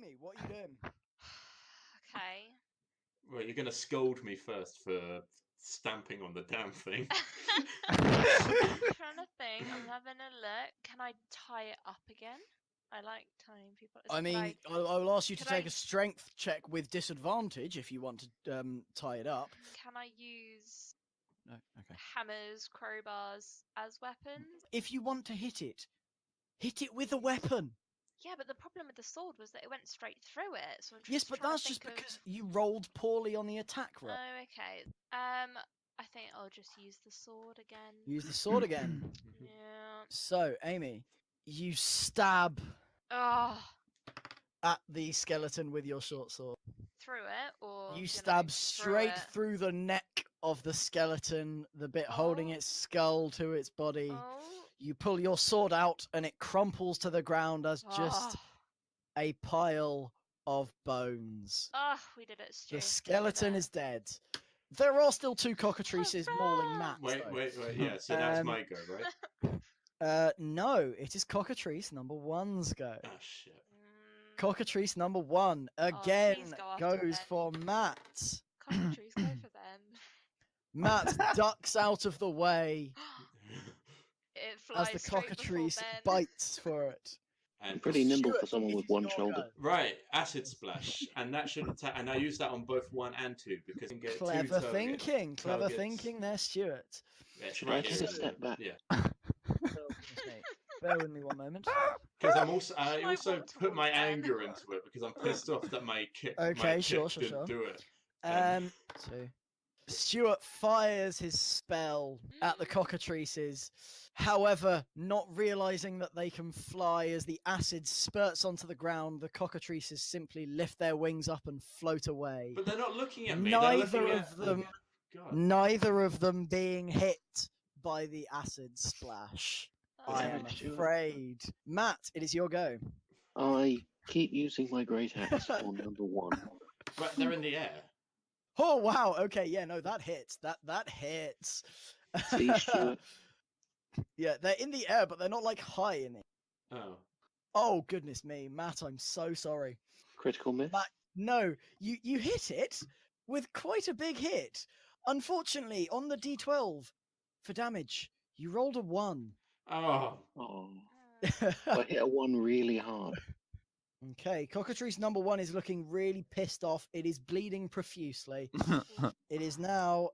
Amy, what are you doing? Okay. Well, you're going to scold me first for stamping on the damn thing. I'm trying to think. I'm having a look. Can I tie it up again? I like tying people. I mean, I will ask you to could take I- a strength check with disadvantage if you want to tie it up. Can I use No, okay. hammers, crowbars as weapons? If you want to hit it with a weapon. Yeah, but the problem with the sword was that it went straight through it. So I'm Yes, just but trying that's to just think because you rolled poorly on the attack roll. Oh, okay. I think I'll just use the sword again. Use the sword again. Yeah. So, Amy, you stab Oh, at the skeleton with your short sword. through it or You stab straight it? through the neck of the skeleton, the bit holding Oh. its skull to its body. Oh. You pull your sword out and it crumples to the ground as just a pile of bones. Oh, we did it, Stu. The skeleton is dead. There are still two cockatrices mauling Matt. Wait. though. Yeah, so that's my go, right? No, it is cockatrice number one's go. Oh, shit. Cockatrice number one please again go after goes Ben. for Matt. Cockatrice, go for them. Matt ducks out of the way It as flies the straight cockatrice before Ben. bites for it. And Pretty nimble Stuart, for someone it with is one your shoulder. go. Right, acid splash, and that should attack. And I use that on both 1 and 2 because you can get Clever two thinking, clever targets. thinking there, Stuart. Yeah, Should I take a get step back? Yeah, Oh, goodness me. Bear with me one moment. because I I also want to put my walk Ben. anger into it because I'm pissed off that my kick, Okay, sure. didn't do it. So Stuart fires his spell at the cockatrices, however, not realizing that they can fly as the acid spurts onto the ground. The cockatrices simply lift their wings up and float away. But they're not looking at me. Neither they're of them, God. neither of them being hit by the acid splash. I am afraid. Matt, it is your go. I keep using my great axe on number one. Right, they're in the air. Oh wow! Okay, yeah, no, that hits. That hits. See, Stuart? Yeah, they're in the air, but they're not like high in it. Oh. Oh goodness me, Matt, I'm so sorry. Critical miss? Matt, no, you hit it with quite a big hit. Unfortunately, on the D12 for damage, you rolled a 1. Oh. Oh. I hit a 1 really hard. Okay, cockatrice number 1 is looking really pissed off. It is bleeding profusely. It is now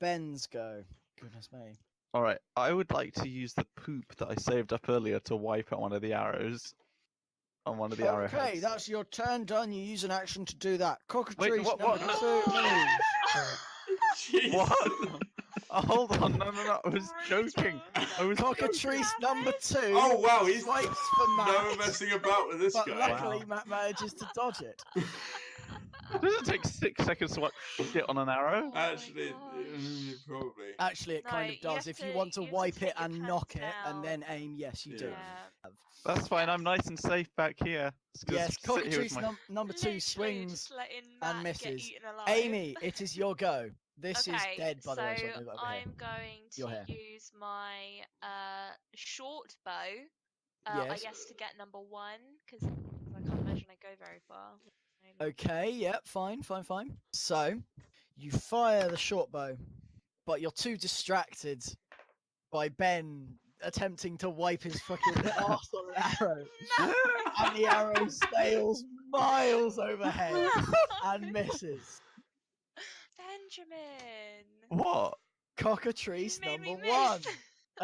Ben's go. Goodness me. All right, I would like to use the poop that I saved up earlier to wipe at one of the arrows. On one of the arrowheads. Okay, that's your turn done. You use an action to do that. Cockatrice what? number 2 moves. What? Oh, hold on, no, I was joking. I was Cockatrice number 2. Oh wow, he's swipes for Matt. no messing about with this But guy. luckily, Matt manages to dodge it. Does it take 6 seconds to wipe shit on an arrow? Actually, gosh. probably. Actually, it kind No, of does. you If have you to- want to you have to wipe take it your and knock it turns and then aim, yes, you do. Yeah. That's fine, I'm nice and safe back here. Just Yes, sit here with cockatrice my... number 2 Literally swings just letting and Matt misses. Get eaten alive. Amy, it is your go. This Okay, is dead, by the way. So I'll so move over I'm here. going You're to here. use my short bow, Yes. I guess, to get number 1, because I can't imagine I go very far. Okay, yeah, fine. So, you fire the short bow, but you're too distracted by Ben attempting to wipe his fucking arse on an arrow. And the arrow sails miles overhead and misses. Benjamin! What? Cockatrice You made me number 1. miss.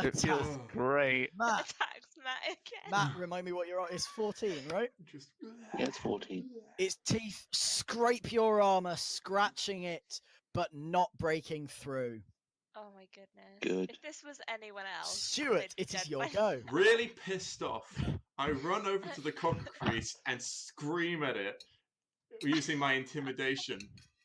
It feels great. Matt, Attacks Matt again. Matt, remind me what you're on. It's 14, right? Just. Yeah, it's 14. Its teeth scrape your armor, scratching it, but not breaking through. Oh my goodness. Good. If this was anyone else, Stuart, they'd be it is dead your by go. Really pissed off, I run over to the cockatrice and scream at it using my intimidation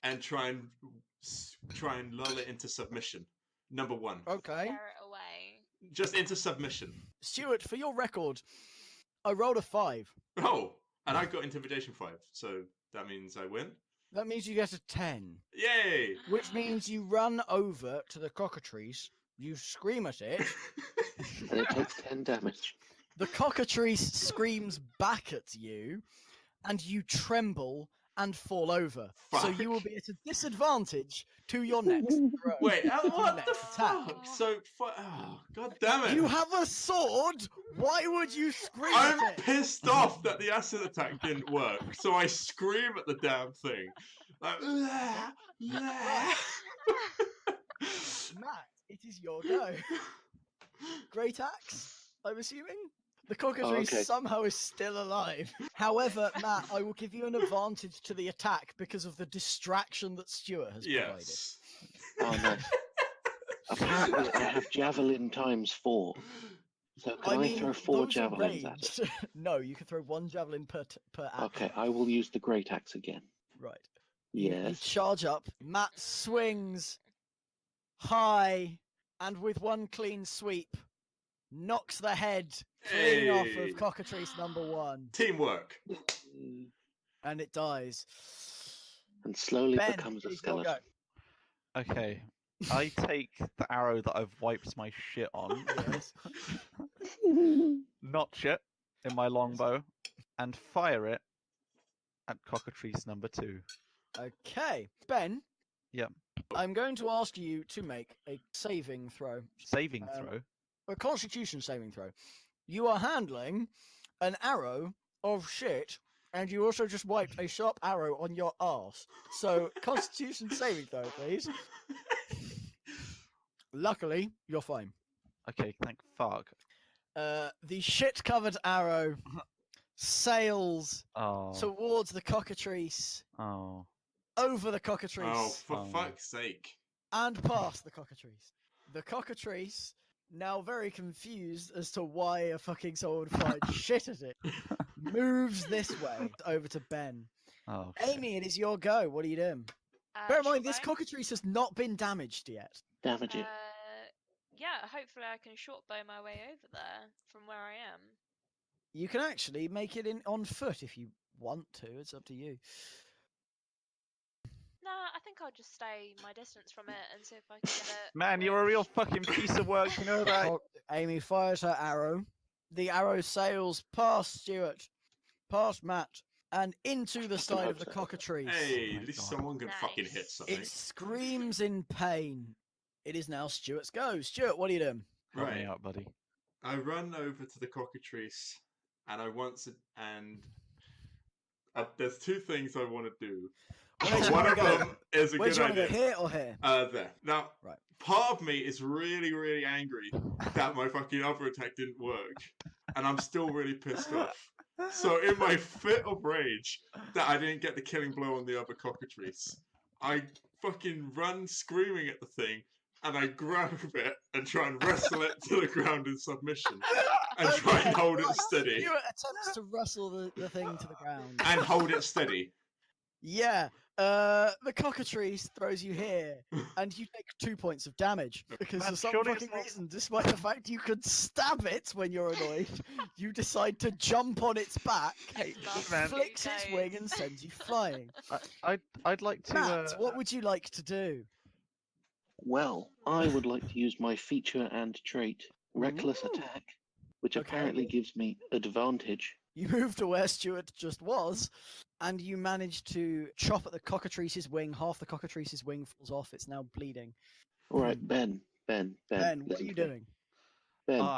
and try and lull it into submission. Number 1. Okay. Scare it away. Just into submission. Stuart, for your record, I rolled a 5. Oh, and I got intimidation 5, so that means I win. That means you get a 10. Yay! Which means you run over to the cockatrice, you scream at it, And it takes 10 damage. the cockatrice screams back at you, and you tremble and fall over. So you will Fuck. be at a disadvantage to your next throw. Wait, to your what the next attack. fuck? So, oh, god damn it! You have a sword. Why would you scream I'm at it? pissed off that the acid attack didn't work, so I scream at the damn thing. Like, "Blah, blah." Matt, it is your go. Great axe, I'm assuming? The cockatrice okay. somehow is still alive. However, Matt, I will give you an advantage to the attack because of the distraction that Stuart has Yes. Oh, nice. Apparently, I have javelin times 4. So provided. can I, throw 4 those are javelins at it? ranged. No, you can throw one javelin per action. Okay, I will use the great axe again. Right. You Yes. charge up. Matt swings high and with one clean sweep knocks the head clean off Hey. of cockatrice number 1 Teamwork. and it dies. And slowly Ben, becomes a it is your go. skeleton. Okay. I take the arrow that I've wiped my shit on, Yes. notch it in my longbow, and fire it at cockatrice number 2. Okay. Ben. Yep. I'm going to ask you to make a saving throw. Saving Um, throw. A constitution saving throw. You are handling an arrow of shit, and you also just wiped a sharp arrow on your arse. So, constitution saving throw, please. Luckily, you're fine. Okay, thank fuck. The shit-covered arrow sails Oh. towards the cockatrice, Oh. over the cockatrice, Oh, for Oh. fuck's sake. and past the cockatrice. The cockatrice, now very confused as to why a fucking someone would find shit at it, moves this way over to Ben. Oh. Amy, it is your go. What are you doing? Bear in mind, this short cockatrice has not been damaged yet. Damage bow. it. Yeah, hopefully I can short bow my way over there from where I am. You can actually make it on foot if you want to. It's up to you. Nah, I think I'll just stay my distance from it and see if I can get it. Man, you're a real fucking piece of work, you know that? Amy fires her arrow. The arrow sails past Stuart, past Matt, and into the Fucking side hope of the so. cockatrice. Hey, my at least God. someone can fucking hit Nice. something. It screams in pain. It is now Stuart's go. Stuart, what are you doing? Help me Right. out, buddy. I run over to the cockatrice, and there's 2 things I want to do. Where'd you One wanna of go? them is a Where do good you want to idea. go? Here or here? There. Now, Right. part of me is really, really angry that my fucking other attack didn't work, and I'm still really pissed off. So, in my fit of rage that I didn't get the killing blow on the other cockatrice, I fucking run screaming at the thing, and I grab it and try and wrestle it to the ground in submission, and try and hold it Right, steady. Stuart attempts to wrestle the thing to the ground. And hold it steady. Yeah, the cockatrice throws you here, and you take 2 points of damage because Man, for some surely it's fucking not- reason, despite the fact you could stab it when you're annoyed, you decide to jump on its back, Hey, Love man. flicks you its guys. wing, and sends you flying. I'd like to. Matt, what would you like to do? Well, I would like to use my feature and trait, Reckless Ooh. Attack, which Okay. apparently gives me advantage. You move to where Stuart just was, and you manage to chop at the cockatrice's wing. Half the cockatrice's wing falls off. It's now bleeding. All right, Ben, Ben, what listen are you to me. doing?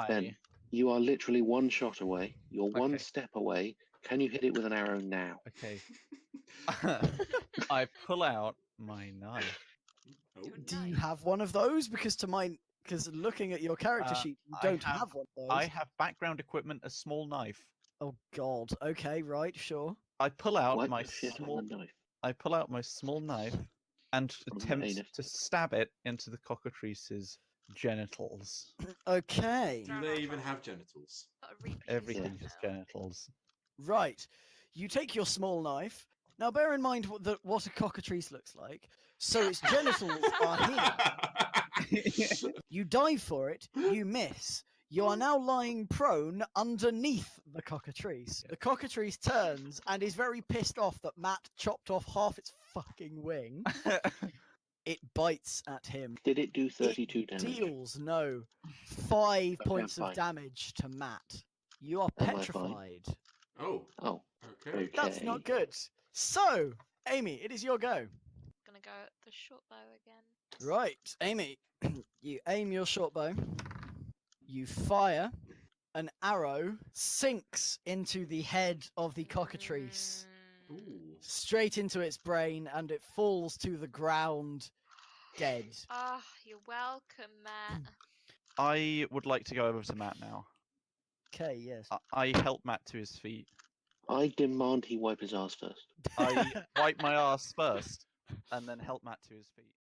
Ben, you are literally 1 shot away. You're 1 Okay. step away. Can you hit it with an arrow now? Okay. I pull out my knife. Oh. Do you have one of those? Because looking at your character sheet, you I don't have- have one of those. I have background equipment, a small knife. Oh God. Okay. Right. Sure. I pull out Wipe my the shit small. on the knife. I pull out my small knife and From the attempt anus. to stab it into the cockatrice's genitals. Okay. Do they even have genitals? Got a repeat Everything now. has genitals. Right. You take your small knife. Now, bear in mind what a cockatrice looks like. So its genitals are here. You dive for it. You miss. You are now lying prone underneath the cockatrice. The cockatrice turns and is very pissed off that Matt chopped off half its fucking wing. It bites at him. Did it do 32 damage? Deals 5 points of fine. damage to Matt. You are Am I fine? petrified. Oh, Oh, okay. That's not Okay. good. So, Amy, it is your go. Gonna go at the short bow again. Right, Amy, you aim your short bow, you fire, an arrow sinks into the head of the cockatrice, Mm. Ooh. straight into its brain, and it falls to the ground dead. Ah, you're welcome, Matt. I would like to go over to Matt now. Okay, yes. I help Matt to his feet. I demand he wipe his ass first. I wipe my ass first, and then help Matt to his feet.